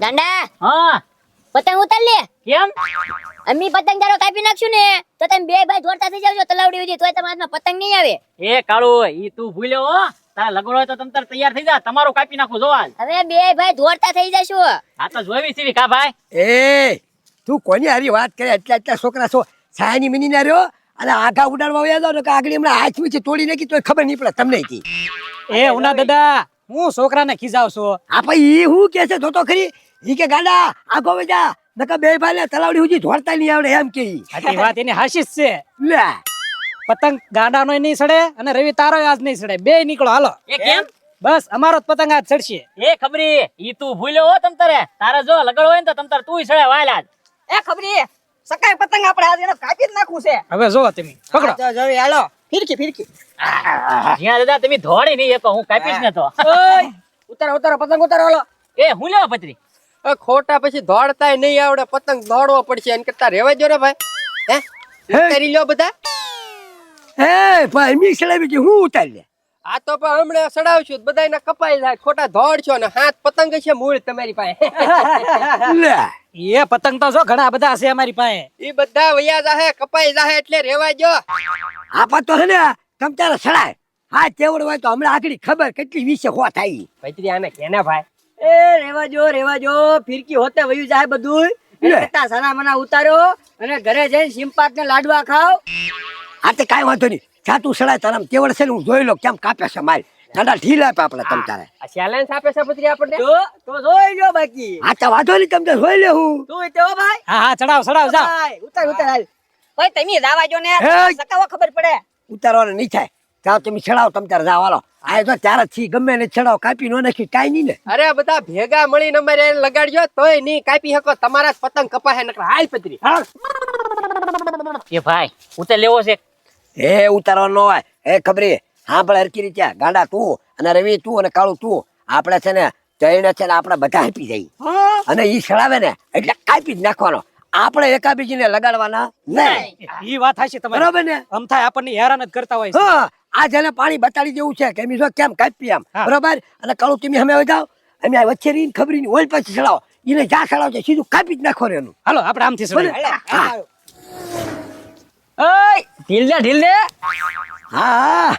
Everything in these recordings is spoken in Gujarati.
ગાંડા હા પતંગ ઉતાર લે. કેમ? અમી પતંગ તારો કાપી નાખશું ને તો તમે બે ભાઈ દોડતા થઈ જાવજો તલાવડી સુધી તોય તમારા હાથમાં પતંગ નહીં આવે. એ કાળુ ઈ તું ભૂલ્યો હો. તારા લગડો હોય તો તમ તાર તૈયાર થઈ જા. તમારું કાપી નાખું જોવાલ. હવે બે ભાઈ દોડતા થઈ જશું. આ તો જોવી સીવી કા ભાઈ. એ તું કોની હારી વાત કરે? એટલા છોકરા છો સાયની મિની ના રહ્યો અને આઘા ઉડાડવા આવ્યા દો કે આગળ હમણાં હાથ મીચી તોડી નાખી તો ખબર નહીં પડે તમને કી. એ ઉના દાદા હું છોકરાને ખીજાવ છું. આ ભાઈ ઈ હું કે છે જોતો ખરી ઈ કે ગાંડા આગો વજા નકા બે ભાઈ ને તલાવડી સુધી ધોડતા નહીં આવડે એમ કે ઈ. આટલી વાત એની હાશી જ છે. લે પતંગ ગાડાનો નહીં સડે અને રવિ તારો આજ નહીં સડે. બે નીકળો હાલો. એ કેમ? બસ અમારો જ પતંગ આજ સડશે. એ ખબરી ઈ તું ભૂલ્યો હો તમ તારે. તારે જો લગડો હોય ને તો તમ તાર તુંય સડે વાયલા. એ ખબરી સકાય પતંગ આપણે આજે એને કાપી જ નાખવું છે. હવે જો તમે પકડો. તો જોવી હાલો ફિરકી જ્યાં દાદા તમે ધોડી નહીં એક હું કાપીશ ને તો. ઓય ઉતારો પતંગ ઉતારો હાલો. એ હું લેવા પત્રી. ખોટા પછી દોડતાય નહીં આવડે, પતંગ દોડવો પડશે એને કરતા રેવા જો ને ભાઈ. હે ઉતારી લ્યો બધા. એ ભાઈ મી સડાવી કે હું ઉતારી લે. આ તો પણ હમણાં સડાવશું બધા એના કપાઈ જાય. ખોટા દોડશો ને હાથ પતંગ છે મૂળ તમારી પાસે. લે એ પતંગ તો જો ઘણા બધા છે અમારી પાસે. ઈ બધા વયા જાહે કપાઈ જાહે એટલે રેવા જો. આપા તો હે ને તમ તારે સડાય હા તેવડ હોય તો હમણાં આગળ ખબર કેટલી વિશે હો થાય. ભૈત્રી આને કેને ભાઈ એ રેવા જો ફિરકી હોતે વયું જાય બધું. લે. એટલા સારા મના ઉતારો અને ઘરે જઈને સિંપાત ને લાડવા ખાવ. આ તે કાંઈ વાંધો નહીં છાતું સડાય તારામ તેવડ છે ને હું જોઈ લો કેમ કાપે છે માલ દાદા ઢીલ આપે આપણે તમ તારે. આ ચેલેન્જ આપે છે ભત્રી આપણને. તો જોઈ લ્યો બાકી. આ તો વાંધો નહીં તમને જોઈ લે હું. તું તે હો ભાઈ. હા હા ચડાવ ચડાવ જા. ભાઈ ઉતાર હાલ. ભાઈ તમે રાવા જો ને હે. સકાવા ખબર પડે. ઉતારવાનું નહીં થાય જાઓ તમે ચડાવો તમ તારે જાવ હાલો. આ તો ત્યારે થી ગમે ને ચડાવો કાપી નો નાખી કાંઈ નહીં ને. અરે બધા ભેગા મળીને અમારે એને લગાડજો તોય નહીં કાપી શકો. તમારા જ પતંગ કપાહે નકર હાલ ભત્રી. એ ભાઈ ઉતે લેવો છે. એ ઉતારવાનો હોય એ ખબરી હા પણ હરકી રીતે ગાંડા તું અને રવિ તું અને કાળુ તું આપણે છે ને જઈને છે ને આપણે બધા આપી જઈએ અને ઈ સડાવે ને એટલે કાપી જ નાખવાનો. આપણે એકાબીજીને લગાડવાના નહીં. ઈ વાત હાચી તમારી. બરોબર ને? આમ થાય આપણને હેરાન જ કરતા હોય છે. હા આ જેને પાણી બતાડી દેવું છે કે જો કેમ કાપી આમ હા. બરોબર અને કાળુ તમે અમે હવે જાઓ અમે આ વચ્ચે રહીને ખબરી ની ઓલ પછી ચડાવો એને જ્યાં ચડાવજો સીધું કાપી જ નાખો એનું. હાલો આપણે આમથી સડાઈએ. હા ઓય ઢીલ દે. હા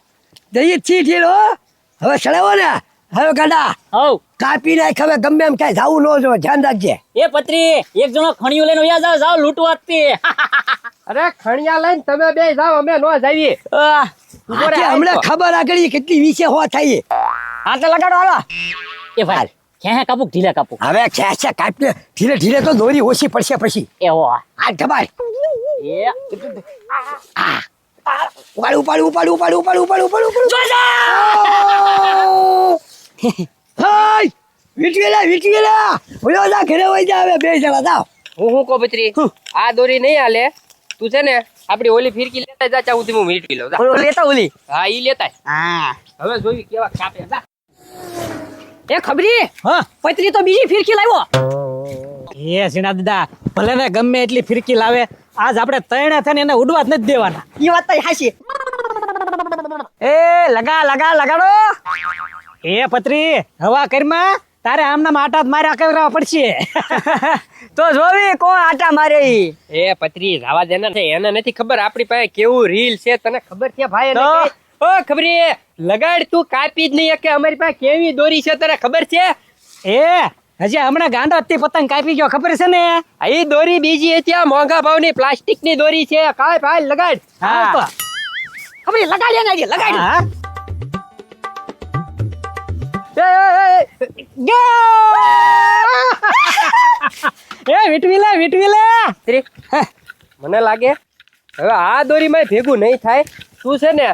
દઈએ છી ઢીલ હો. હવે ચડાવો ને હવે ગાંડા હવ કાપી નાખ હવે ગમે એમ ક્યાંય જાવું ન જો ધ્યાન રાખજે. એ પત્રી એક જણો ખણિયું લઈને વયા જાવ જાવ લૂંટવા જ તે. અરે ખણિયા લઈને તમે બે જાઓ અમે નો જાવીએ. આજે હમણાં ખબર આગળ કેટલી વિશે હો થાય. હા તો લગાડો હાલો. એ ભાઈ ક્યાં કાપું ઢીલે કાપું. હવે છે કાપને ધીરે ધીરે તો દોરી ઓછી પડશે પછી. એ હો આ ધબાલ એ ઉપાડ હાય વીટવેલા ઓલો જા ઘરે વઈ જા હવે બે જણા જાવ. હું કહું ભત્રી આ દોરી નહીં હાલે. તું છે ને આપડી ઓલી ફિરકી લેતા જા ચાહું હું મીટકી લઉં. ઓલો લેતા ઓલી. હા ઈ લેતા હા હવે જોઈ કેવા કાપે. જા એ ખબરી હા પત્રી તો બીજી ફિરકી લાવ્યો. એ ઝીણા દાદા ભલે ને ગમે એટલી ફિરકી લાવે આજ આપણે તૈણે થઈને એને ઉડવા જ નથી દેવાના. ઈ વાત તો હાચી. એ લગાડો. એ પત્રી હવા કરમાં તારે આમના આટા જ માર્યા કરવા પડશે. તો જોવી કોણ આટા મારે ઈ. એ પત્રી રાવા દેના છે એને નથી ખબર આપણી પાસે કેવું રીલ છે. તને ખબર છે ભાઈ એને તો? કે? ઓ ખબરી લગાડ તું કાપી જ નહીં કે અમારી પાસે કેવી દોરી છે તને ખબર છે? એ હજી હમણાં ગાંડો હતી પતંગ કાપી ગયો ખબર છે ને. આ ઈ દોરી બીજી હતી આ મોંઘા ભાવની પ્લાસ્ટિકની દોરી છે. કાય ભાઈ લગાડ. હા ખબરી લગાડ્યા ને લગાડ. હા એ વીટવી લે. મને લાગે હવે આ દોરીમાં ભેગું નહીં થાય. તું છે ને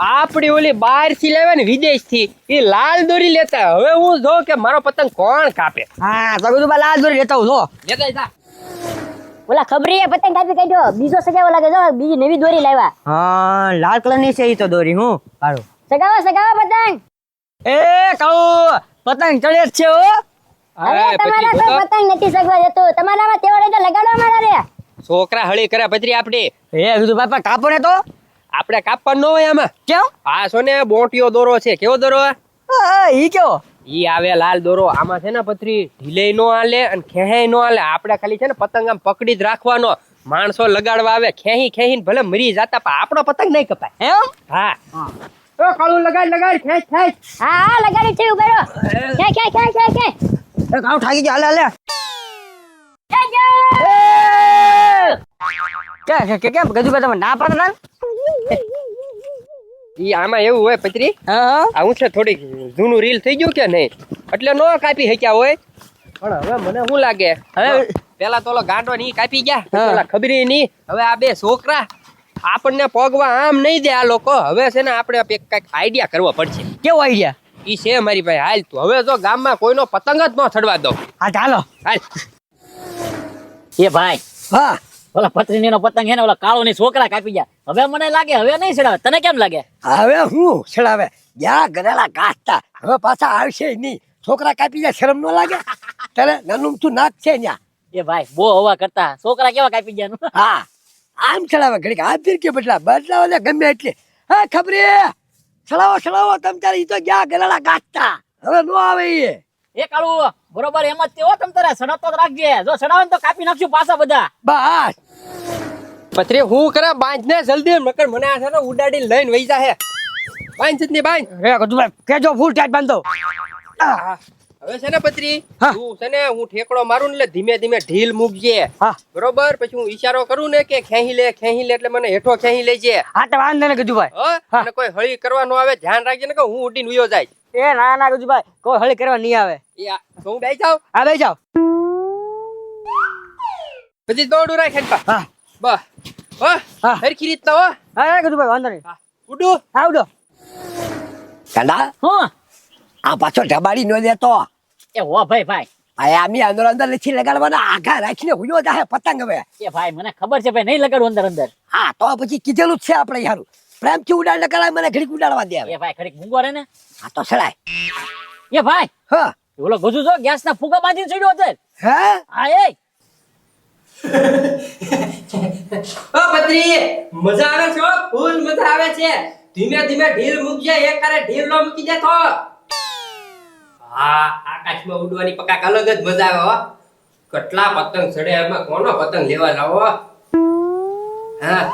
આપડી ઓલી બહાર થી લાવે ને વિદેશ થી એ લાલ દોરી લેતા. હવે હું જો કે મારો પતંગ કોણ કાપે. હા તો બધું લાલ દોરી લેતા હું જો. લેતા જા. ઓલા ખબરીએ પતંગ કાપી કાઢ્યો બીજો સગાવો લાગે જો બીજી નવી દોરી લાવ્યા. હા લાલ કલર ની છે ઈ તો દોરી હું હારું. સગાવો પતંગ. એ કહું પતંગ ચડે જ છે હો. અરે અરે તમારા પછી કોઈ પતંગ નથી સગવા જતું તમારામાં તેવડે તો લગાડવા મારા રે. છોકરા હળી કરે ભત્રી આપડી. એ વિધુ બાપા કાપો ને તો. આપણે કાપવાનું ન હોય આમાં. કેમ? આ છો ને બોટિયો દોરો છે. કેવો દોરો? ઈ કેવો? ઈ આવે લાલ દોરો આમાં છે ને પથરી ઢીલે નો હાલે અને ખેહે નો હાલે. આપણે ખાલી છે ને પતંગ આમ પકડી જ રાખવાનો. માણસો લગાડવા આવે ખેહીને ભલે મરી જાતા પણ આપણો પતંગ નહીં કપાય. એમ હા ઓ કાળું લગાડ ખેંચ. હા હા લગાડી છે ઉભો રહો કે કાઉ ઠાકી ગયો હાલે કેમ ગજુભાઈ તમે ના પાડતા ઈ આમાં એવું હોય પત્રી, હા આ હું છે થોડીક જૂનું રીલ થઈ ગયું કે નહીં એટલે નો કાપી શક્યા હોય. પણ હવે મને શું લાગે હવે પેલા તો ઓલો ગાંડો ની કાપી ગયા પેલા ખબરી ની. હવે આ બે છોકરા આપણને પગવા આમ નહીં દે આ લોકો. હવે છે ને આપણે કઈક આઈડિયા કરવો પડશે. કેવો આઈડિયા? ઈ છે મારી ભાઈ હાલ તું. હવે જો ગામમાં કોઈનો પતંગ જ ન ચડવા દો. હા ચાલો હાલ એ ભાઈ હા ઓલા પત્રીની નો પતંગ છે ને ઓલા કાળો ની છોકરા કાપી ગયા. હવે મને લાગે હવે નહીં ચડાવે. તને કેમ લાગે? હવે હું છડાવે જ્યાં ગરેલા ઘાસતા હવે પાછા આવશે નહીં. છોકરા કાપી જાય શરમ ન લાગે? તારે નાનું તું નાક છે ન્યા. એ ભાઈ બહુ હવા કરતા છોકરા કેવા કાપી ગયા. હા આમ છડાવે ઘડીક આ ફિરકી બદલાવો ને ગમે એટલે. હા ખબરી છડાવો તમ તારે ઈ તો જ્યાં ગરેલા ઘાસતા હવે નો આવે ઈ. એ કાળું બરોબર એમ જ તેવો તમ તારે સડાતો જ રાખજે. જો સડાવે ને તો કાપી નાખશું પાછા બધા. બસ પત્રી હું કરે બાંધ ને જલ્દી નકર મને આ છે ને ઉડાડી લઈને વઈ જાહે. બાંધ જતની બાંધ. રે ગજુભાઈ કેજો ફૂલ ટાઈટ બાંધો. હવે છે ને પત્રી હા. તું છે ને હું ઠેકડો મારું ને એટલે ધીમે ધીમે ઢીલ મૂકજે. હા બરોબર પછી હું ઈશારો કરું ને કે ખેહી લે એટલે મને હેઠો ખેહી લેજે. હા તો વાંધો ને ગજુભાઈ. હો અને કોઈ હળી કરવા નો આવે ધ્યાન રાખજે ને કે હું ઉડીને ઉયો જાય. એ ના ગજુભાઈ કોઈ હળી કરવા નહીં આવે. તો હું બેસી જાઉં હા બેસી જાઓ. પછી દોડું રાખ હેઠા. હા બસ હો હા. હરખી રીતના હો. હા ગજુભાઈ વાંધો નહીં. ઉડું હા ઉડો. કાંડા હું આ પાછો ઢબાડી નો દેતો. એ હો ભાઈ આ આમી અંદર નથી લગાડવાના આઘા રાખીને હુયો જાહે પતંગ હવે. એ ભાઈ મને ખબર છે ભાઈ નહીં લગાડવું અંદર. હા તો પછી કીધેલું જ છે આપણે યારું. પ્રેમથી ઉડાડ ન કરાય મને ઘડીક ઉડાડવા દે હવે. એ ભાઈ ખડીક મૂંગો રે ને. આ તો સડાય. એ ભાઈ હા ઓલો ગજુ જો ગેસ ના ફુગા બાંધીને ચડ્યો હતો. હે હા એ ઓ પત્રી મજા આવે છે હો, ફૂલ મજા આવે છે. ધીમે ધીમે ઢીલ મૂકજે એક કરે ઢીલ નો મૂકી દેતો. હા આકાશમાં ઉડવાની પકાક અલગ જ મજા આવે હો. કેટલા પતંગ ચડે એમાં કોનો પતંગ લેવા જાવો. હા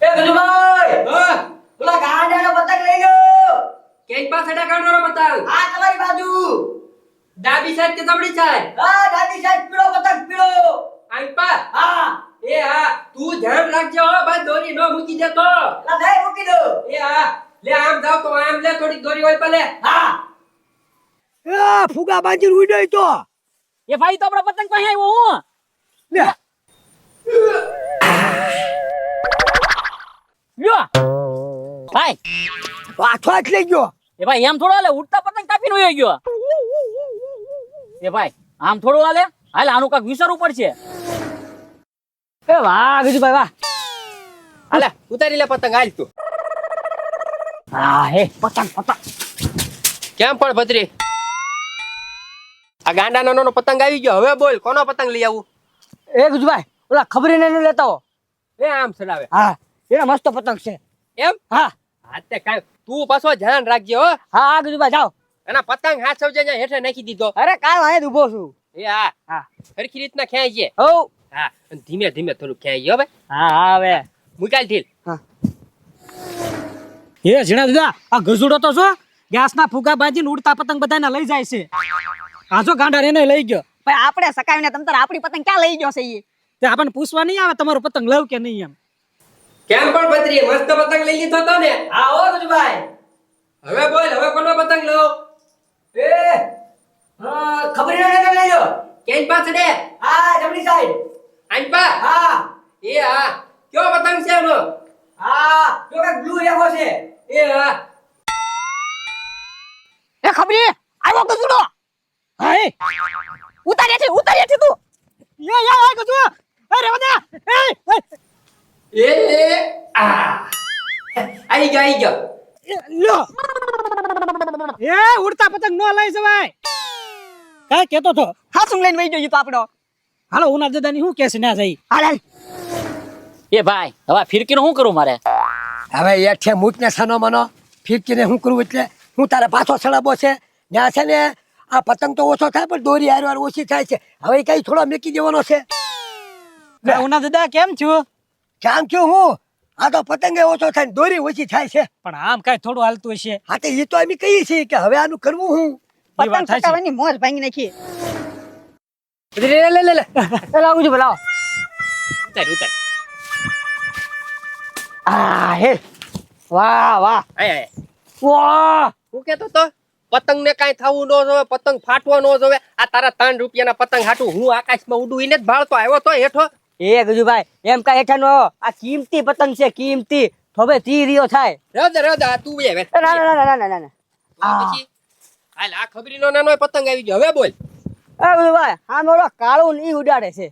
એ ગજુભાઈ હા ઓલા ગાંડાનો પતંગ લઈ લો. કેઈ પાસે ડાકાણો પતંગ આ તમારી બાજુ. ડાબી સાઈડ કે જમણી સાઈડ? હા ડાબી સાઈડ પીળો પતંગ પીળો. આઈ પા હા એ હા તું ધ્યાન રાખજે હો ભાઈ દોરી નો મૂકી દેતો. ના નહીં મૂકી દો. એ હા લે આમ જાવ તો આમ લે થોડી દોરી હોય પલે. હા આ ફુગા બાંધીને ઉડાય તો એ ભાઈ તો આપણા પતંગ પાસે આવ્યો હું. લે લ્યો ભાઈ આઠો આઠ લઈ ગયો. એ ભાઈ એમ થોડો હાલે ઉડતા પતંગ કાપીને વયો ગયો. એ ભાઈ આમ થોડું હાલે હાલ આનું કાંઈક વિચારવું પડશે. એ વાહ ગજુભાઈ વાહ. હાલે ઉતારી લે પતંગ હાલ તું. હા હે પતંગ કેમ પણ ભત્રી આ ગાંડા નાનો પતંગ આવી ગયો. હવે બોલ કોનો પતંગ લઈ આવું? એ ગજુભાઈ ઓલા ખબરી ને લેતા હો. એ આમ ચડાવે હા એના મસ્ત પતંગ છે. એમ હા હા તે કાંઈ તું પાછો ધ્યાન રાખજે હો. હા હા ગજુભાઈ જાઓ. એના પતંગ હાથ સૌજે હેઠે નાખી દીધો. અરે કાલ અહીં ઉભો છું. એ હા હા સરખી રીતના ખેંચજે. હો હા અને ધીમે ધીમે થોડું ખેંચજે હો ભાઈ. હા હા હવે મુકાલ ઢીલ. એ ઝીણા દાદા આ ગજુડો તો છો ગેસના ફુગા બાંધીને ઉડતા પતંગ બધાને લઈ જાય છે. આ જો ગાંડા એને લઈ ગયો. ભાઈ આપણે સકાવીને તમ તાર આપણી પતંગ ક્યાં લઈ ગયો છે ઈ? તે આપણને પૂછવા નહીં આવે તમારો પતંગ લવ કે નહીં એમ. કેમ પણ ભત્રી મસ્ત પતંગ લઈ લીધો તો ને? હા હો ગજુભાઈ. હવે બોલ હવે કોનો પતંગ લો? એ ખબરી ને લઈ લો. કેમ પાછડે? હા જમણી સાઈડ. આઈ પા હા એ હા કયો પતંગ છે એનો? હા જો કે બ્લુ રેખો છે. એ હા એ ખબરી આવ્યો ગજુડો. હા એ ઉતારે છે તું. એ ગજુ એ રેવા દે. એ આ આઈ ગયો. લ્યો એ ઉડતા પતંગ નો લઈ જવાય. કાઈ કેતો તો હા સું લઈને વઈ ગયો તો આપણો. હાલો ઉના દાદાની શું કેસ ના જઈ. હાલ એ ભાઈ હવે ફિરકીનું શું કરું મારે? હવે એઠે મૂક ને સાનો મનો ફિરકીને શું કરવું એટલે હું તારે પાછો સડાબો છે ત્યાં છે ને આ પતંગ તો ઓછો થાય પણ દોરી હારવાર ઓછી થાય છે. હવે કઈ થોડો મેકી દેવાનો છે. ઉના દાદા કેમ છું? કામ છું હું આ તો પતંગે ઓછો થાય ને દોરી ઓછી થાય છે. પણ આમ કઈ થોડું હાલતું હશે. હા તો એ તો અમે કહીએ છીએ કે હવે આનું કરવું હું. એ વાત પતંગ સાચી. ચગાવવાની મોજ ભાંગી નાખી. લે લે લે લાવું છું બોલાવો. ઉતાર ઉતાર. આ હે વાહ વાહ આય આય વાહ. હું કેતો તો પતંગ ને કાઈ થવું ન જોવે, પતંગ ફાટવા ન જોવે. આ તારા 3 રૂપિયાના પતંગ હાટું હું આકાશમાં ઉડું એને જ ભાળતો આવ્યો તો હેઠો. એ ગજુભાઈ એમ કાંઈ હેઠા નો આ કિંમતી પતંગ છે કિંમતી. હવે 30 રીયો થાય. રદ તું બે ના ના ના ના ના ના ના. પછી હાલ આ ખબરીનો નાનો પતંગ આવી ગયો. હવે બોલ. એ ગજુભાઈ આમ ઓલો કાળું ઈ ઉડાડે છે.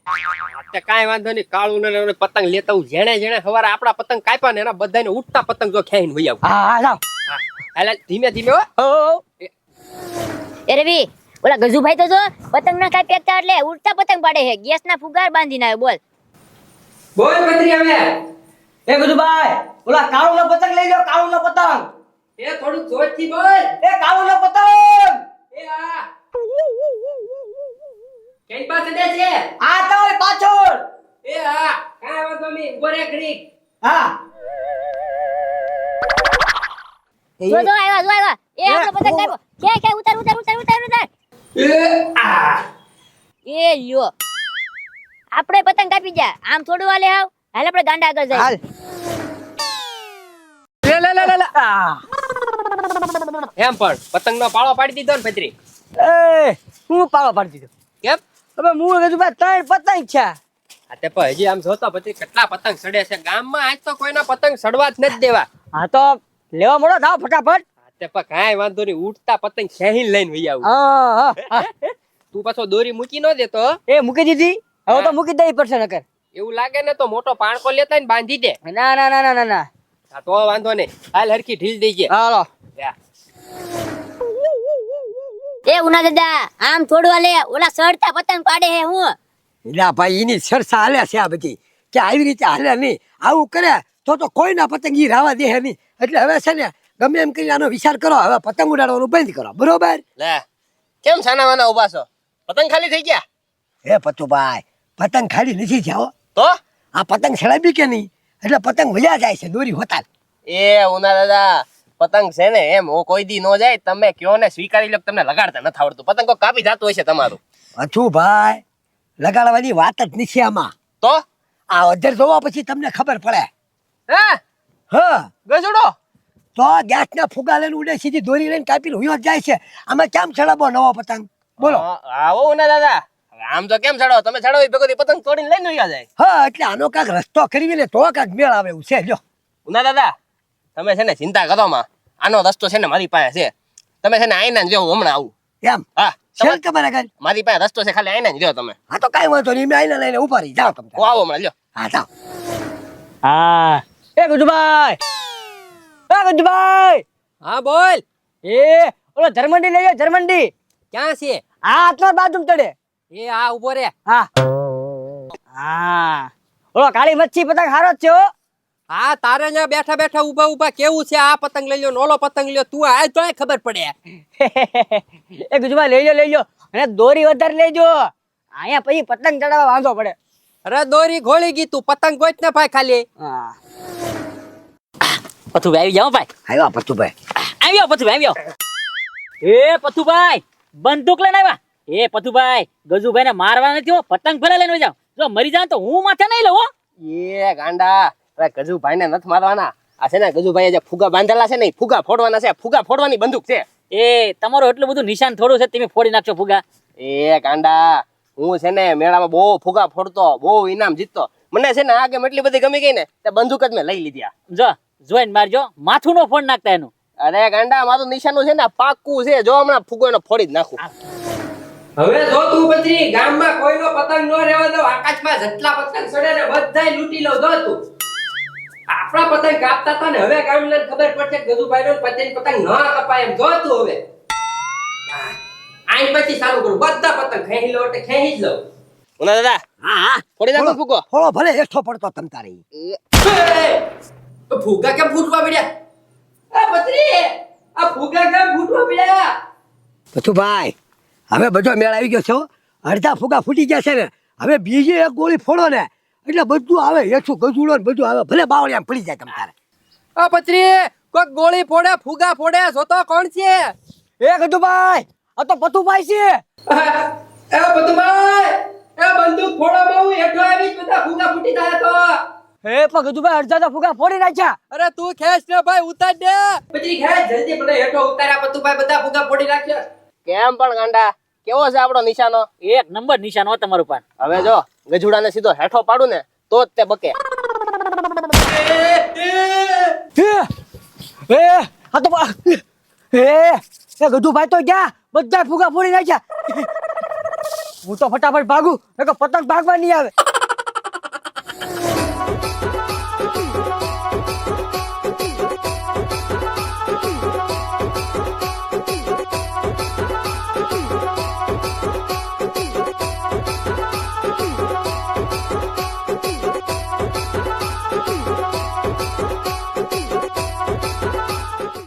તે કાંઈ વાંધો નહીં, કાળું ને પતંગ લેતા હું જેણે જેણે સવારે આપણા પતંગ કાપ્યા ને એના બધાને ઉડતા પતંગ જો ખેઈને વઈ આવું. હા જાવ. હાલ ધીમે ધીમે હો. એ રવિ ઓલા ગજુભાઈ તો જો પતંગ ના કાપી શકતા એટલે ઉડતા પતંગ પાડે છે. ગેસ ના ફુગાર બાંધીને આવ્યો. બોલ બોલ પત્રી હવે. એ ગજુભાઈ ઓલા કાળું નો પતંગ લઈ લો. કાળું નો પતંગ. એ થોડું જોરથી બોલ. એ કાળું નો પતંગ. એ આ કેન પાસે દે છે. આ તો ઓય પાછળ. એ આ કાંઈ વાંધો નહીં, ઉભો રે ઘડીક. હા. જો જો આવ્યા એ આપણો પતંગ કાપ્યો. કે ઉતાર ઉતાર ઉતાર ઉતાર ઉતાર. એ આ એ લ્યો આપણે પતંગ કાપી જા. આમ થોડું હાલે હાલ આપણે ગાંડા આગળ જાય. હાલ. લે લે લે લે. આ. એમ પણ પતંગનો પાળો પાડી દીધો ને પત્રી. એ હું પાળો પાડી દીધો. કેમ? હવે હું ગજુભાઈ 3 પતંગ છે. આ તે પણ હજી આમ જોતો પછી કેટલા પતંગ સડે છે ગામમાં. આજ તો કોઈના પતંગ સડવા જ નથી દેવા. હા તો લેવા મળો જાવ ફટાફટ. આ તે પણ કાંઈ વાંધો નહીં, ઉડતા પતંગ ખેહીને લઈને વઈ આવું. હા હા. તું પાછો દોરી મૂકી ન દેતો. એ મૂકી દીધી. હવે તો મૂકી દેવી પડશે નકર. એવું લાગે ને તો મોટો પાણકો લેતા ને બાંધી દે. ના ના ના ના ના. હા તો વાંધો નહીં, હાલ હરખી ઢીલ દેજે. હાલો. યા. એ ઉના દાદા આમ થોડું હાલે ઓલા સડતા પતંગ પાડે હે હું. એલા ભાઈ એની સરસા હાલે છે આ બધી કે આવી રીતે હાલે નહીં. આવું કરે તો કોઈના પતંગ ઈ રાવા દે નહીં. એટલે હવે છે ને ગમે એમ કરીને આનો વિચાર કરો. હવે પતંગ ઉડાડવાનું બંધ કરો. બરોબર? લે કેમ સાનાવાના ઉભા છો? પતંગ ખાલી થઈ ગયા? હે પતુભાઈ પતંગ ખાલી નથી જાઓ. તો આ પતંગ સડાવી કે નહીં એટલે પતંગ વયા જાય છે દોરી હોતા. એ ઉના દાદા પતંગ છે ને એમ હું કોઈ દી નો જાય. તમે કયો ને સ્વીકારી લો, તમને લગાડતા નથી આવડતું. પતંગ કોઈ કાપી જતું હોય છે તમારું. પતુભાઈ લગાડવાની વાત જ નથી આમાં. તો આ અધર જોવા પછી તમને ખબર પડે. હે હા ગજડો તો ગેસ ના ફુગા લઈને ઉડે સીધી દોરી લઈને કાપીને હુયો જ જાય છે. આમાં કેમ ચડાવો નવો પતંગ? બોલો. આવો ઉના દાદા. હવે આમ તો કેમ ચડાવો? તમે ચડાવો ભેગો પતંગ તોડીને લઈને વયા જાય. હા એટલે આનો કાંક રસ્તો કરી ને તો કાંક મેળ આવે એવું છે. જો ઉના દાદા તમે છે ને ચિંતા કરો માં. આનો રસ્તો છે ને મારી પાસે છે. તમે છે ને આઈના જો હું હમણાં આવું. એમ હા શેર તમારા ઘર? મારી પાસે રસ્તો છે, ખાલી આઈના જો તમે. હા તો કાંઈ વાંધો નહીં. મેં આઈને લઈને ઉભા રહી જાઓ તમે. હું આવો હમણાં લ્યો. હા જાઓ. હા. એ ગજુભાઈ. એ ગજુભાઈ. હા બોલ. એ ઓલો જર્મંડી લઈ જાઓ જર્મંડી. ક્યાં છે? આ આટલા બાજુ ચડે. એ આ ઉભો રે. હા. હા. ઓલો કાળી મચ્છી પતંગ હારો જ છે હો. હા તારે ત્યાં બેઠા બેઠા ઉભા ઉભા કેવું છે? આ પતંગ લઈ લ્યો, નોલો પતંગ લ્યો. તું આ તો ખબર પડે. એ ગજુભાઈ લઈ લો અને દોરી વધારે લેજો. અહીંયા પછી પતંગ ચડાવવા વાંધો પડે. અરે દોરી ઘોળી ગઈ, તું પતંગ ગોચ ને ભાઈ ખાલી. હા. પથુભાઈ આવી જાઓ ભાઈ. આવ્યા પતુભાઈ. આવ્યો પથુભાઈ આવ્યો. એ પથુભાઈ બંદૂક લઈને આવ્યા. એ પથુભાઈ ગજુભાઈ ને મારવા નથી હો. પતંગ ભલે લઈને જાવ. જો મરી જાવ તો હું માથે નહીં લઉં હો. એ ગાંડા ગજુભાઈ ને નથી મારવાના. આ છે ને ગજુભાઈ જે ફુગા બાંધેલા છે ને એ ફુગા ફોડવાના છે. ફુગા ફોડવાની બંદૂક છે. એ તમારું એટલું બધું નિશાન થોડું છે તમે ફોડી નાખશો ફુગા. એ ગાંડા હું છે ને મેળામાં બહુ ફુગા ફોડતો, બહુ ઇનામ જીતતો. મને છે ને આ ગેમ એટલી બધી ગમી ગઈ ને તે બંદૂક જ મેં લઈ લીધી. જો જોઈને મારજો, માથું નો ફોડ નાખતા એનું. અરે ગાંડા મારું નિશાનું છે ને પાક્કું છે. જો હમણાં ફુગો એનો ફોડી જ નાખું. હવે જો તું પછી ગામમાં કોઈનો પતંગ ન રહેવા દો. આકાશમાં જેટલા પતંગ ચડે ને બધાય લૂંટી લો. જો તું આપણા પતંગ કાપતા હતા ને હવે ગામને ખબર પડશે કે ગજુભાઈ નો પતંગ ન કપાય એમ. જો તું હવે આઈ પછી ચાલુ કરું. બધા પતંગ ખેંચી લો એટલે ખેંચી જ લો. ઉના દાદા હા હા ફોડી નાખો ફુગો. થોડો ભલે હેઠો પડતો તમ તારી. ફુગા કેમ ફૂટવા પડ્યા? આ પતરી આ ફુગા કેમ ફૂટવા પડ્યા? પથુભાઈ હવે બધો મેળ આવી ગયો છે હો. અડધા ફુગા ફૂટી ગયા છે ને હવે બીજી એક ગોળી ફોડો ને એટલે બધું આવે હેઠું ગજુડો ને બધું આવે ભલે બાવળિયા પડી જાય તમ તારે. આ પથરી કોક ગોળી ફોડે ફુગા ફોડે જોતો કોણ છે? એ ગજુભાઈ આ તો પથુભાઈ છે. એ પથુભાઈ એ બંદૂક ફોડો બહુ હેઠો આવી બધા ફુગા ફૂટી જાય તો. એ પણ ગજુભાઈ અડધા તો ફુગા ફોડી નાખ્યા. અરે તું ખેંચ ને ભાઈ ઉતાર દે. પથરી ખેંચ જલ્દી મને હેઠો ઉતાર્યા પથુભાઈ બધા ફુગા ફોડી નાખ્યા. કેમ પણ ગાંડા કેવો છે આપણો નિશાનો? એક નંબર નિશાન હો તમારું પાન. હવે જો ગજુડાને સીધો હેઠો પાડું ને તો જ તે બકે. આ તો ગજુભાઈ તો ગયા બધા ફુગા ફોડી નાખ્યા. હું તો ફટાફટ ભાગું નકર પતંગ ભાગવા નહીં આવે.